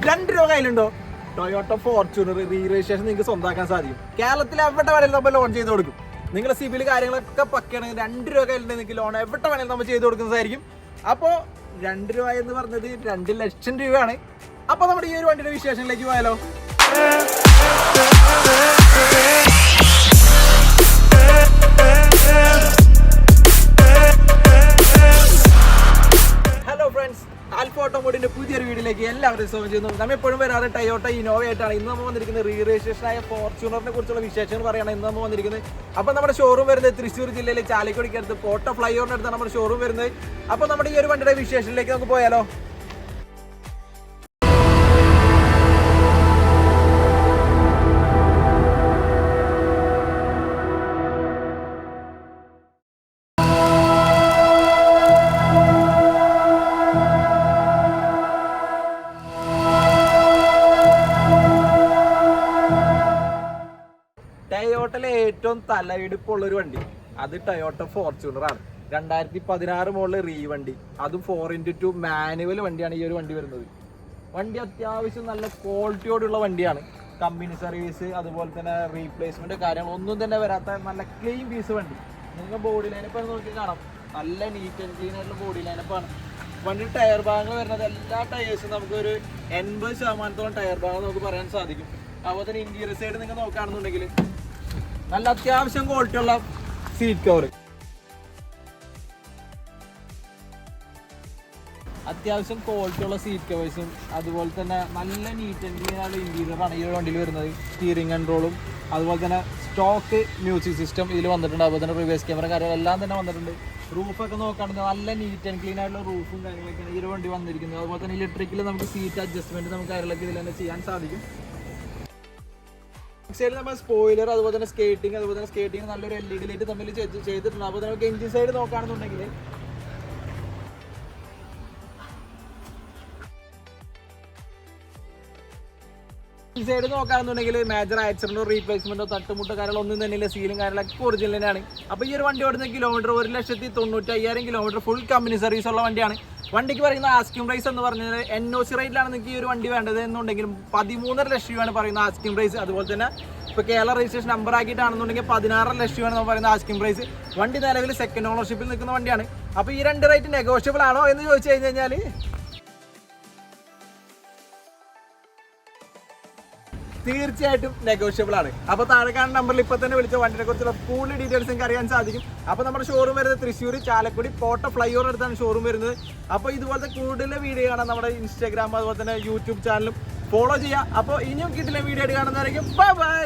2 രൂപ കയ്യിലുണ്ടോ? Toyota Fortuner re registration നിങ്ങൾക്ക് സ്വന്തമാക്കാൻ സാധിക്കും. കേരളത്തിൽ എവിടെ വേണേലും നമ്മൾ ലോൺ ചെയ്ത് കൊടുക്കും. നിങ്ങളുടെ സിബിൽ കാര്യങ്ങളൊക്കെ പക്കയാണെങ്കിൽ 2 രൂപ കയ്യിലുണ്ടെങ്കിൽ നിങ്ങൾക്ക് ലോൺ എവിടെ വേണേലും നമ്മൾ ചെയ്ത് കൊടുക്കുന്നതായിരിക്കും. അപ്പോൾ 2 രൂപ എന്ന് പറഞ്ഞത് 2 ലക്ഷം രൂപയാണ്. അപ്പോൾ നമ്മുടെ ഈ ഒരു വണ്ടിയുടെ വിശേഷങ്ങളിലേക്ക് പോയാലോ? ഹലോ ഫ്രണ്ട്സ്, ഓട്ടോമോട്ടീവിന്റെ പുതിയൊരു വീഡിയോയിലേക്ക് എല്ലാവരും സ്വാഗതം ചെയ്യുന്നു. നമ്മൾ എപ്പോഴും വരാറ് ടൊയോട്ട ഇന്നോവ ആയിട്ടാണ്. ഇന്ന് നമ്മൾ വന്നിരിക്കുന്നത് റീ രജിസ്ട്രേഷൻ ആയ ഫോർച്യൂണറിനെ കുറിച്ചുള്ള വിശേഷങ്ങൾ പറയാണ് ഇന്ന് നമ്മൾ വന്നിരിക്കുന്നത്. അപ്പോൾ നമ്മുടെ ഷോറൂം വരുന്നത് തൃശ്ശൂർ ജില്ലയിലെ ചാലക്കുടിക്ക് അടുത്ത് പോട്ട ഫ്ലൈ ഓവറിന് അടുത്താണ് നമ്മുടെ ഷോറൂം വരുന്നത്. അപ്പോൾ നമ്മുടെ ഈ ഒരു വണ്ടിയുടെ വിശേഷത്തിലേക്ക് നമുക്ക് പോയാലോ? ടൊയോട്ടയിലെ ഏറ്റവും തലയിടിപ്പുള്ളൊരു വണ്ടി അത് ടൊയോട്ട ഫോർച്യൂണർ ആണ്. 2016 മോഡൽ റീ വണ്ടി, അതും 4x2 മാനുവൽ വണ്ടിയാണ് ഈ ഒരു വണ്ടി വരുന്നത്. വണ്ടി അത്യാവശ്യം നല്ല ക്വാളിറ്റിയോടുള്ള വണ്ടിയാണ്. കമ്പനി സർവീസ് അതുപോലെ തന്നെ റീപ്ലേസ്മെന്റ് കാര്യങ്ങൾ ഒന്നും തന്നെ വരാത്ത നല്ല ക്ലീൻ പീസ് വണ്ടി. നിങ്ങൾ ബോഡി ലൈനപ്പ് നോക്കി കാണാം, നല്ല നീറ്റ് ആൻഡ് ക്ലീൻ ആയിട്ടുള്ള ബോഡി ലൈനപ്പാണ്. വണ്ടി ടയർ ഭാഗങ്ങൾ വരുന്നത് എല്ലാ ടയേഴ്സും നമുക്കൊരു 80% ടയർ ഭാഗം നമുക്ക് പറയാൻ സാധിക്കും. അതുപോലെ തന്നെ ഇന്റീരിയർ സൈഡ് നിങ്ങൾ നോക്കുകയാണെന്നുണ്ടെങ്കിൽ നല്ല അത്യാവശ്യം ക്വാളിറ്റി ഉള്ള സീറ്റ് കവർ, അത്യാവശ്യം ക്വാളിറ്റി ഉള്ള സീറ്റ് കവേഴ്സും അതുപോലെ തന്നെ നല്ല നീറ്റ് ആൻഡ് ക്ലീൻ ആയിട്ടുള്ള ഇന്റീരിയറാണ് ഈ ഒരു വണ്ടിയിൽ വരുന്നത്. സ്റ്റിയറിംഗ് കൺട്രോളും അതുപോലെ തന്നെ സ്റ്റോക്ക് മ്യൂസിക് സിസ്റ്റം ഇതിൽ വന്നിട്ടുണ്ട്. അതുപോലെ തന്നെ റിവേഴ്സ് ക്യാമറ കാര്യങ്ങളെല്ലാം തന്നെ വന്നിട്ടുണ്ട്. റൂഫൊക്കെ നോക്കുകയാണെങ്കിൽ നല്ല നീറ്റ് ആൻഡ് ക്ലീൻ ആയിട്ടുള്ള റൂഫും കാര്യങ്ങളൊക്കെയാണ് ഈ ഒരു വണ്ടി വന്നിരിക്കുന്നത്. അതുപോലെ തന്നെ ഇലക്ട്രിക്കിൽ നമുക്ക് സീറ്റ് അഡ്ജസ്റ്റ്മെന്റ് നമുക്ക് കാര്യങ്ങളൊക്കെ ഇതിൽ തന്നെ ചെയ്യാൻ സാധിക്കും. സൈഡിൽ നമ്മൾ സ്പോയിലർ അതുപോലെ തന്നെ സ്കേറ്റിംഗ് നല്ലൊരു LED ലൈറ്റ് തമ്മിൽ ചെയ്തിട്ടുണ്ട്. അപ്പോൾ നമുക്ക് എഞ്ചിൻ സൈഡ് നോക്കുകയാണെന്നുണ്ടെങ്കിൽ ഈ സൈഡ് നോക്കുകയാണെന്നുണ്ടെങ്കിൽ മേജർ ആക്സിഡന്റോ റീപ്ലേസ്മെന്റോ തട്ടുമുട്ടോ കാര്യങ്ങളൊന്നും തന്നെ ഇല്ല. സീലും കാര്യങ്ങളൊക്കെ ഒറിജിനൽ തന്നെയാണ്. അപ്പോൾ ഈ ഒരു വണ്ടി ഓടുന്ന kilometre 1,95,000 kilometre full company service ഉള്ള വണ്ടിയാണ്. വണ്ടിക്ക് പറയുന്ന ആസ്കിംഗ് പ്രൈസ് എന്ന് പറഞ്ഞാൽ NOC റേറ്റിലാണ് നിങ്ങൾക്ക് ഈ ഒരു വണ്ടി വേണ്ടത് എന്നുണ്ടെങ്കിൽ 13.5 ലക്ഷം രൂപയാണ് പറയുന്ന ആസ്കിംഗ് പ്രൈസ്. അതുപോലെ തന്നെ ഇപ്പോൾ കേരള രജിസ്ട്രേഷൻ നമ്പർ ആക്കിയിട്ടാണെന്നുണ്ടെങ്കിൽ 16 ലക്ഷം രൂപയാണ് നമ്മൾ പറയുന്ന ആസ്കിംഗ് പ്രൈസ്. വണ്ടി നിലവിൽ സെക്കൻഡ് ഓണർഷിപ്പിൽ നിൽക്കുന്ന വണ്ടിയാണ്. അപ്പോൾ ഈ 2 റേറ്റ് നെഗോഷ്യബിൾ ആണോ എന്ന് ചോദിച്ചു കഴിഞ്ഞാൽ തീർച്ചയായിട്ടും നെഗോഷ്യബിൾ ആണ്. അപ്പോൾ താഴെ കാണുന്ന നമ്പറിൽ ഇപ്പോൾ തന്നെ വിളിച്ച വണ്ടിനെ കുറിച്ചുള്ള കൂടുതൽ ഡീറ്റെയിൽസ് നിങ്ങൾക്ക് അറിയാൻ സാധിക്കും. അപ്പോൾ നമ്മുടെ ഷോറൂം വരുന്നത് തൃശ്ശൂർ ചാലക്കുടി പോട്ട ഫ്ലൈ ഓവർ അടുത്താണ് ഷോറൂം വരുന്നത്. അപ്പോൾ ഇതുപോലത്തെ കൂടുതൽ വീഡിയോ കാണാൻ നമ്മുടെ ഇൻസ്റ്റാഗ്രാം അതുപോലെ തന്നെ യൂട്യൂബ് ചാനലും ഫോളോ ചെയ്യുക. അപ്പോൾ ഇനിയും കിട്ടില്ല വീഡിയോ ആയിട്ട് കാണുന്നതായിരിക്കും. Bye bye.